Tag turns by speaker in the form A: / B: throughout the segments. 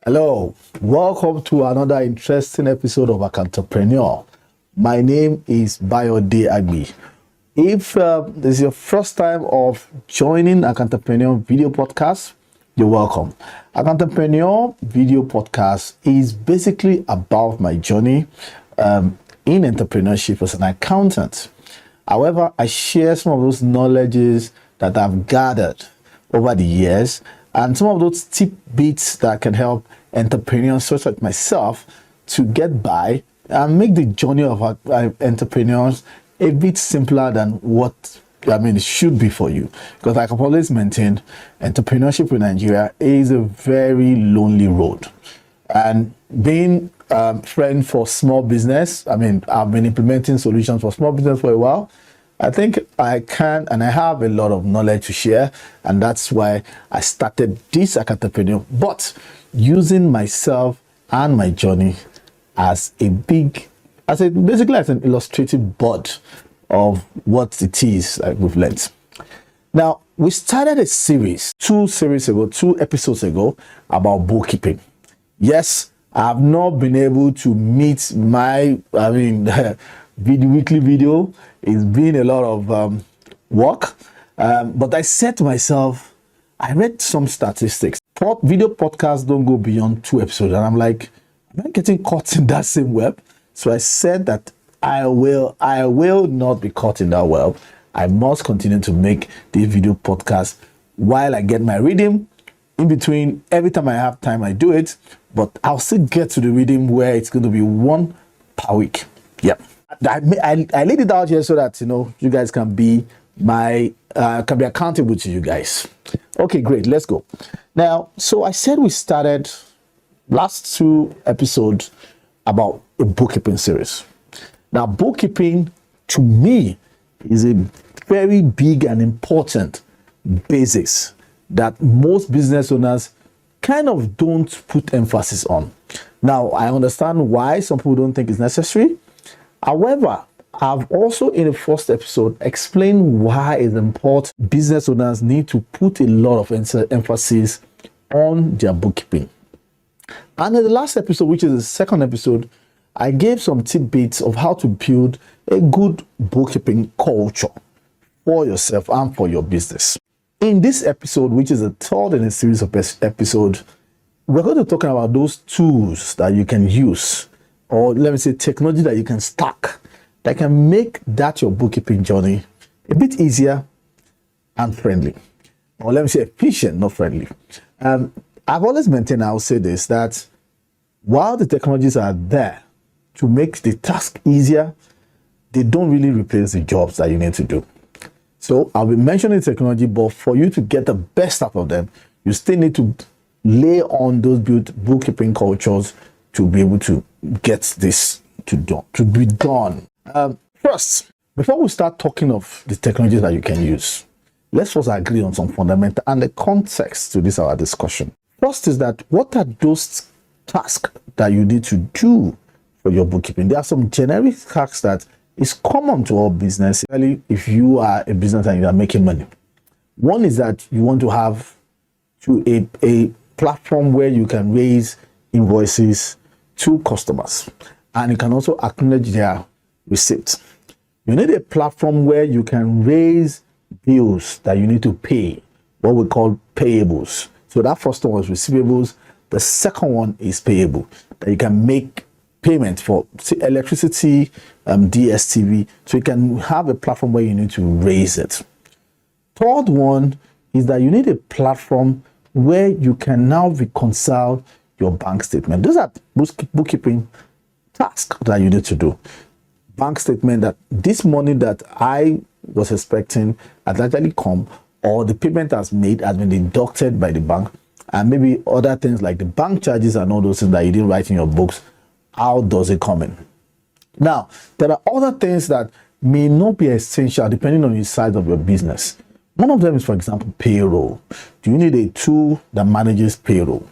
A: Hello, welcome to another interesting episode of Accountprenuer. My name is Bayode Agbi. If this is your first time of joining Accountprenuer Video Podcast, you're welcome. Accountprenuer Video Podcast is basically about my journey in entrepreneurship as an accountant. However, I share some of those knowledges that I've gathered over the years and some of those tidbits that can help entrepreneurs such like myself to get by and make the journey of entrepreneurs a bit simpler than what it should be for you. Because like I've always maintained, entrepreneurship in Nigeria is a very lonely road. And being a friend for small business, I've been implementing solutions for small business for a while. I think I can and I have a lot of knowledge to share, and that's why I started this Accountprenuer, but using myself and my journey as basically as an illustrative board of what it is we've learned. Now, we started a series, two episodes ago about bookkeeping. Yes, I have not been able to meet my, weekly video. It's been a lot of work, but I said to myself, I read some statistics. Video podcasts don't go beyond 2 episodes, and I'm like, am I getting caught in that same web? So I said that I will not be caught in that web. I must continue to make this video podcast while I get my reading. In between, every time I have time, I do it, but I'll still get to the reading where it's going to be 1 per week. Yep. I laid it out here so that you guys can be accountable to you guys. Okay, great. Let's go. Now, so I said we started last 2 episodes about a bookkeeping series. Now, bookkeeping to me is a very big and important basics that most business owners kind of don't put emphasis on. Now, I understand why some people don't think it's necessary. However, I've also in the first episode explained why it's important business owners need to put a lot of emphasis on their bookkeeping. And in the last episode, which is the second episode, I gave some tidbits of how to build a good bookkeeping culture for yourself and for your business. In this episode, which is the third in a series of episodes, we're going to talk about those tools that you can use, or let me say technology that you can stack, that can make that your bookkeeping journey a bit easier and friendly. Or let me say efficient, not friendly. I've always maintained, I'll say this, that while the technologies are there to make the task easier, they don't really replace the jobs that you need to do. So I'll be mentioning technology, but for you to get the best out of them, you still need to lay on those bookkeeping cultures to be able to get this to be done. First, before we start talking of the technologies that you can use, let's first agree on some fundamental and the context to this our discussion. First is that what are those tasks that you need to do for your bookkeeping? There are some generic tasks that is common to all business, especially if you are a business and you are making money. One is that you want to have a platform where you can raise invoices to customers, and you can also acknowledge their receipts. You need a platform where you can raise bills that you need to pay, what we call payables. So that first one was receivables. The second one is payable, that you can make payment for electricity, DSTV. So you can have a platform where you need to raise it. Third one is that you need a platform where you can now reconcile your bank statement. Those are bookkeeping tasks that you need to do. Bank statement, that this money that I was expecting has actually come, or the payment has been deducted by the bank, and maybe other things like the bank charges and all those things that you didn't write in your books. How does it come in? Now, there are other things that may not be essential depending on the size of your business. One of them is, for example, payroll. Do you need a tool that manages payroll?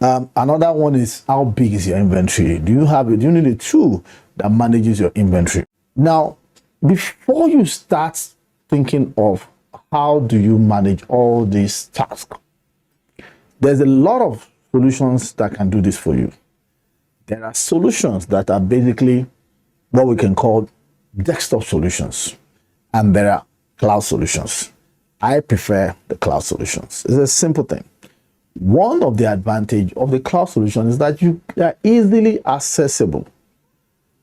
A: Another one is, how big is your inventory? Do you need a tool that manages your inventory? Now, before you start thinking of how do you manage all these tasks, there's a lot of solutions that can do this for you. There are solutions that are basically what we can call desktop solutions, and there are cloud solutions. I prefer the cloud solutions. It's a simple thing. One of the advantage of the cloud solution is that you are easily accessible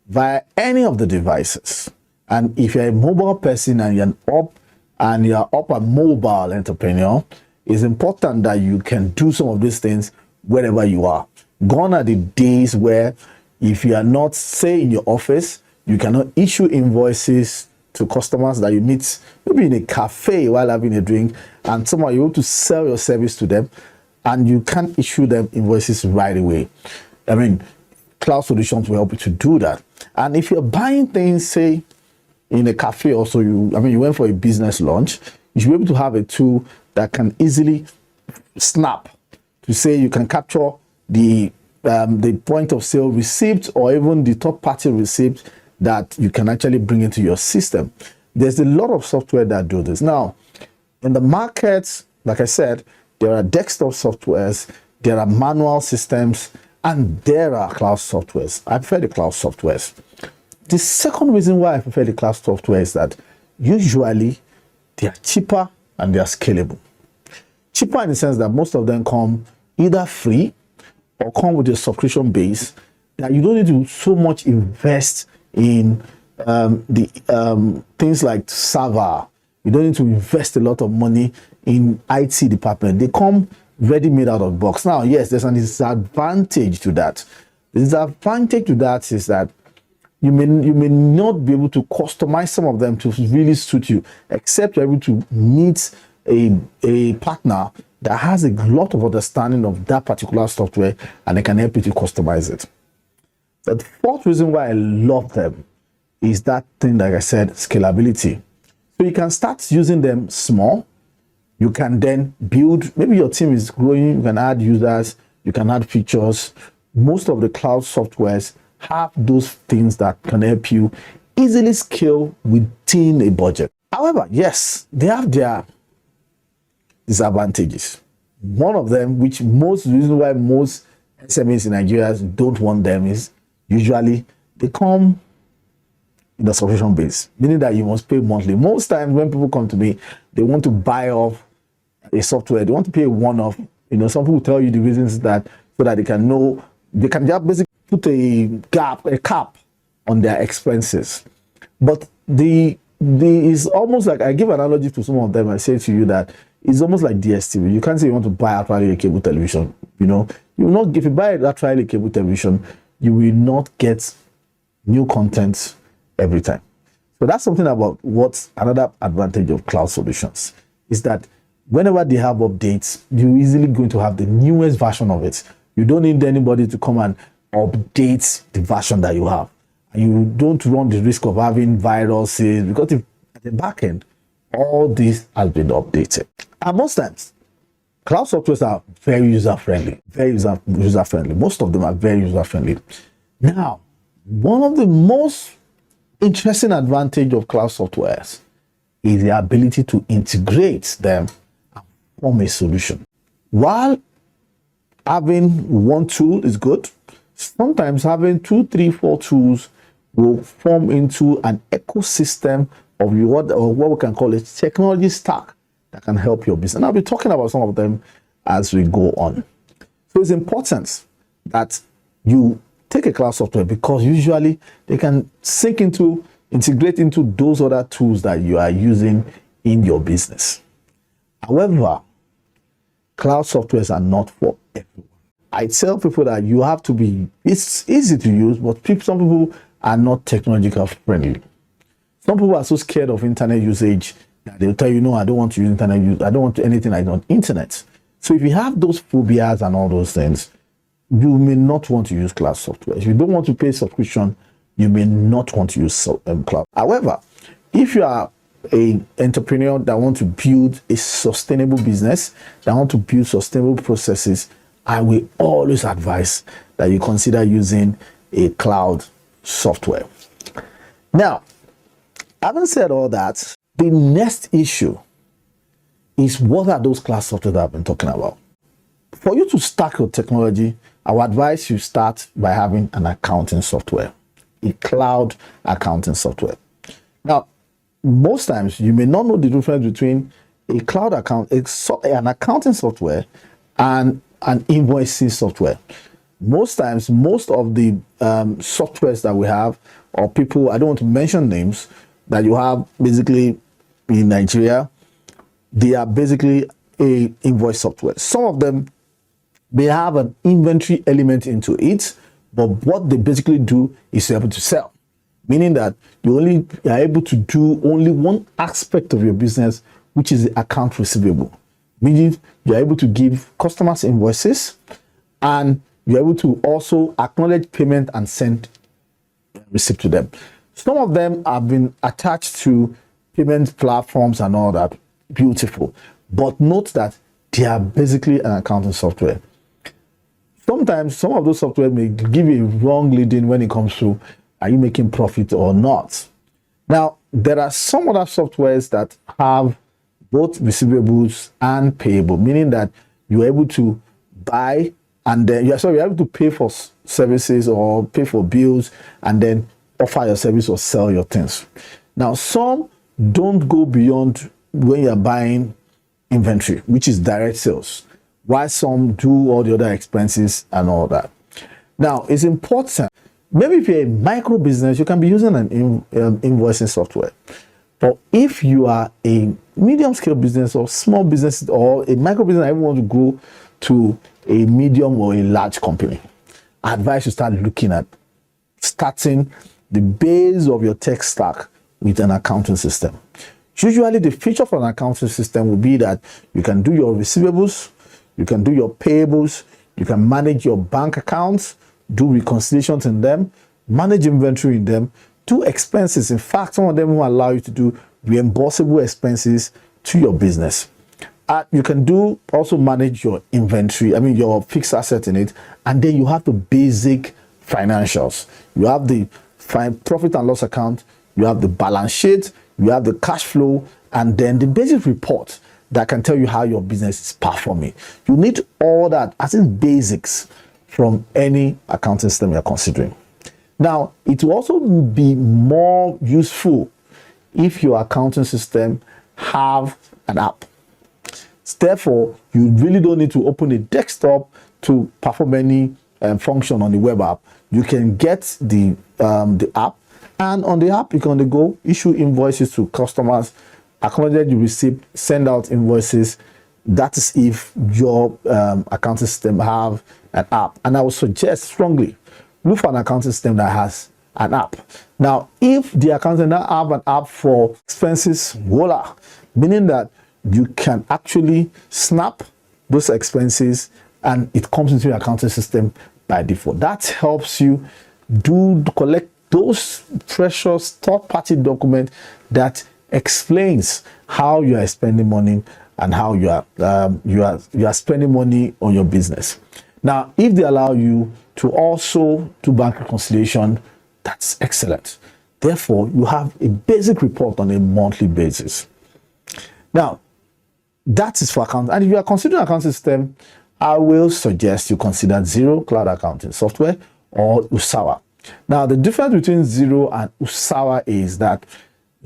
A: via any of the devices. And if you're a mobile person and you're up a mobile entrepreneur, it's important that you can do some of these things wherever you are. Gone are the days where if you are not, say, in your office, you cannot issue invoices to customers that you meet maybe in a cafe while having a drink, and somehow you're able to sell your service to them and you can't issue them invoices right away. I mean, cloud solutions will help you to do that. And if you're buying things, say, in a cafe also, you went for a business lunch, you should be able to have a tool that can easily snap to say you can capture the point of sale receipt or even the third party receipt that you can actually bring into your system. There's a lot of software that do this. Now, in the market, like I said, there are desktop softwares, there are manual systems, and there are cloud softwares. I prefer the cloud softwares. The second reason why I prefer the cloud software is that usually they are cheaper and they are scalable. Cheaper in the sense that most of them come either free or come with a subscription base that you don't need to so much invest in things like server. You don't need to invest a lot of money in IT department. They come ready made out of the box. Now, yes, there's an disadvantage to that. The disadvantage to that is that you may not be able to customize some of them to really suit you, except you're able to meet a partner that has a lot of understanding of that particular software and they can help you to customize it. The fourth reason why I love them is that thing, like I said, scalability. So you can start using them small. You can then build, maybe your team is growing, you can add users, you can add features. Most of the cloud softwares have those things that can help you easily scale within a budget. However, yes, they have their disadvantages. One of them, which reason why most SMEs in Nigeria don't want them, is usually they come in a subscription base, meaning that you must pay monthly. Most times when people come to me, they want to buy off a software, they want to pay one-off. Some people tell you the reasons that so that they can just basically put a cap on their expenses. But it's almost like, I give an analogy to some of them. I say to you that it's almost like DSTV. You can't say you want to buy outright a cable television. You will not, if you buy outright a cable television, you will not get new content every time. So that's something about what's another advantage of cloud solutions, is that whenever they have updates, you're easily going to have the newest version of it. You don't need anybody to come and update the version that you have. And you don't run the risk of having viruses, because if at the back end, all this has been updated. And most times, cloud softwares are very user-friendly, Most of them are very user-friendly. Now, one of the most interesting advantage of cloud softwares is the ability to integrate them and form a solution. While having one tool is good, sometimes having 2, 3, 4 tools will form into an ecosystem of what we can call a technology stack that can help your business. And I'll be talking about some of them as we go on. So it's important that you take a cloud software, because usually they can integrate into those other tools that you are using in your business. However, cloud softwares are not for everyone. I tell people that you have to it's easy to use, but some people are not technological friendly. Some people are so scared of internet usage that they'll tell you, no, I don't want to use internet. I don't want anything like on internet. So if you have those phobias and all those things, you may not want to use cloud software. If you don't want to pay subscription, you may not want to use cloud. However, if you are an entrepreneur that want to build a sustainable business, that want to build sustainable processes, I will always advise that you consider using a cloud software. Now, having said all that, the next issue is, what are those cloud software that I've been talking about? for you to start your technology, I would advise you start by having an accounting software, a cloud accounting software. Now, most times you may not know the difference between a cloud account, an accounting software, and an invoicing software. Most times, most of the softwares that we have, or people, I don't want to mention names, that you have basically in Nigeria, they are basically a invoice software. Some of them, they have an inventory element into it, but what they basically do is you're able to sell, meaning that you are able to do only one aspect of your business, which is the account receivable, meaning you're able to give customers invoices, and you're able to also acknowledge payment and send receipt to them. Some of them have been attached to payment platforms and all that. Beautiful. But note that they are basically an accounting software. Sometimes some of those software may give you a wrong leading when it comes to are you making profit or not. Now, there are some other softwares that have both receivables and payable, meaning that you're able to buy and then you're able to pay for services or pay for bills and then offer your service or sell your things. Now, some don't go beyond when you're buying inventory, which is direct sales, while some do all the other expenses and all that. Now, it's important. Maybe if you're a micro business, you can be using an invoicing software. But if you are a medium scale business or small business or a micro business, I want to grow to a medium or a large company, I advise you start looking at starting the base of your tech stack with an accounting system. Usually the feature for an accounting system will be that you can do your receivables, you can do your payables, you can manage your bank accounts, do reconciliations in them, manage inventory in them, do expenses. In fact, some of them will allow you to do reimbursable expenses to your business. You can do also manage your inventory, your fixed asset in it, and then you have the basic financials. You have the profit and loss account, you have the balance sheet, you have the cash flow, and then the basic report that can tell you how your business is performing. You need all that as in basics from any accounting system you're considering. Now, it will also be more useful if your accounting system have an app. Therefore, you really don't need to open a desktop to perform any function on the web app. You can get the app, and on the app you can go issue invoices to customers, acknowledge the receipt, send out invoices. That is if your accounting system have an app. And I would suggest strongly look for an accounting system that has an app. Now, if the accountant have an app for expenses, voila, meaning that you can actually snap those expenses and it comes into your accounting system by default. That helps you collect those precious third-party documents that explains how you are spending money and how you are spending money on your business. Now, if they allow you to also do bank reconciliation, that's excellent. Therefore, you have a basic report on a monthly basis. Now, that is for accounting. And if you are considering an accounting system, I will suggest you consider Xero Cloud Accounting Software or Usawa. Now, the difference between Xero and Usawa is that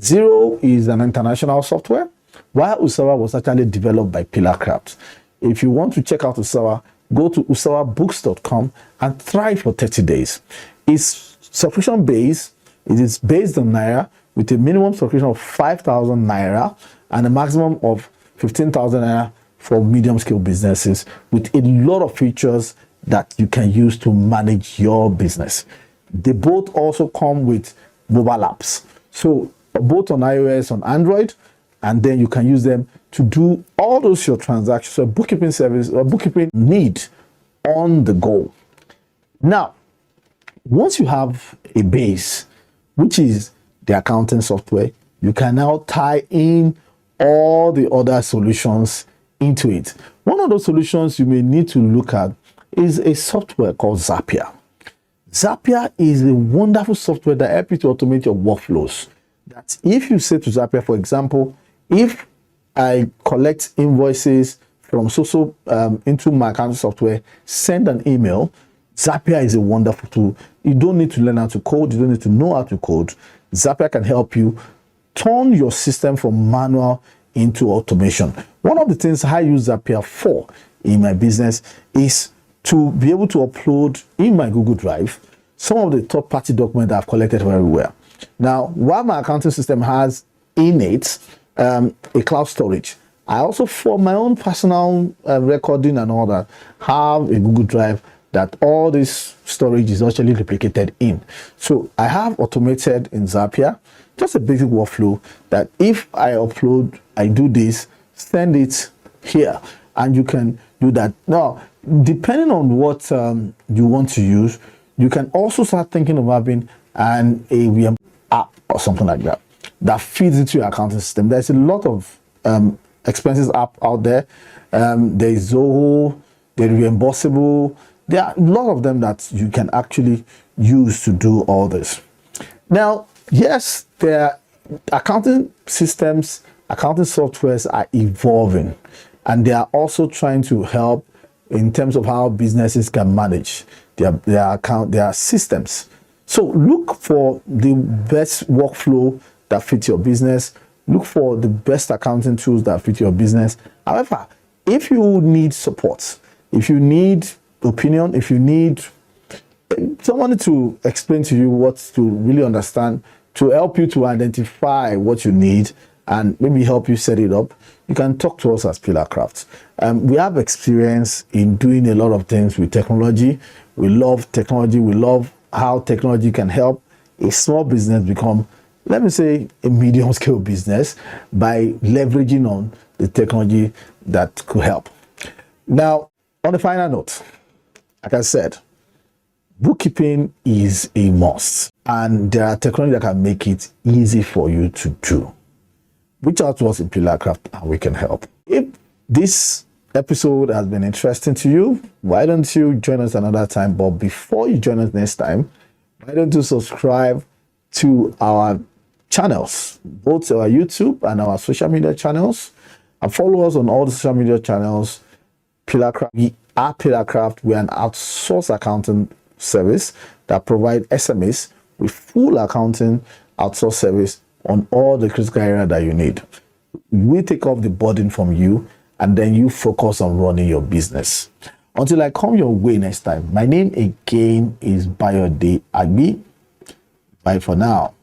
A: Xero is an international software, while Usawa was actually developed by Pillarcraft. If you want to check out Usawa, go to usawabooks.com and try for 30 days. It's subscription based. It is based on Naira with a minimum subscription of 5,000 Naira and a maximum of 15,000 Naira for medium scale businesses, with a lot of features that you can use to manage your business. They both also come with mobile apps. So both on iOS, on Android, and then you can use them to do all those your transactions or bookkeeping service or bookkeeping need on the go. Now, once you have a base, which is the accounting software, you can now tie in all the other solutions into it. One of those solutions you may need to look at is a software called Zapier. Zapier is a wonderful software that helps you to automate your workflows. That if you say to Zapier, for example, if I collect invoices from so into my accounting software, send an email. Zapier is a wonderful tool. You don't need to learn how to code. You don't need to know how to code. Zapier can help you turn your system from manual into automation. One of the things I use Zapier for in my business is to be able to upload in my Google Drive some of the third-party documents that I've collected from everywhere. Now, while my accounting system has in it a cloud storage, I also, for my own personal recording and all that, have a Google Drive that all this storage is actually replicated in. So I have automated in Zapier just a basic workflow that if I upload, I do this, send it here, and you can do that. Now, depending on what you want to use, you can also start thinking of having an AVM app or something like that that feeds into your accounting system. There's a lot of expenses app out there. There's Zoho, there's Reimbursable. There are a lot of them that you can actually use to do all this. Now, yes, their accounting systems, accounting softwares are evolving, and they are also trying to help in terms of how businesses can manage their systems. So look for the best workflow that fits your business. Look for the best accounting tools that fit your business. However, if you need support, if you need opinion, if you need someone to explain to you what to really understand, to help you to identify what you need and maybe help you set it up, you can talk to us as Pillarcraft. We have experience in doing a lot of things with technology. We love technology. We love how technology can help a small business become, let me say, a medium scale business by leveraging on the technology that could help. Now, on the final note, like I said, bookkeeping is a must, and there are technology that can make it easy for you to do. Reach out to us in Pillarcraft and we can help. If this episode has been interesting to you, why don't you join us another time? But before you join us next time, why don't you subscribe to our channels, both our YouTube and our social media channels, and follow us on all the social media channels. Pillarcraft, we are Pillarcraft. We are an outsourced accounting service that provide SMEs with full accounting outsourced service on all the critical areas that you need. We take off the burden from you, and then you focus on running your business. Until I come your way next time, my name again is Bayode Agbi. Bye for now.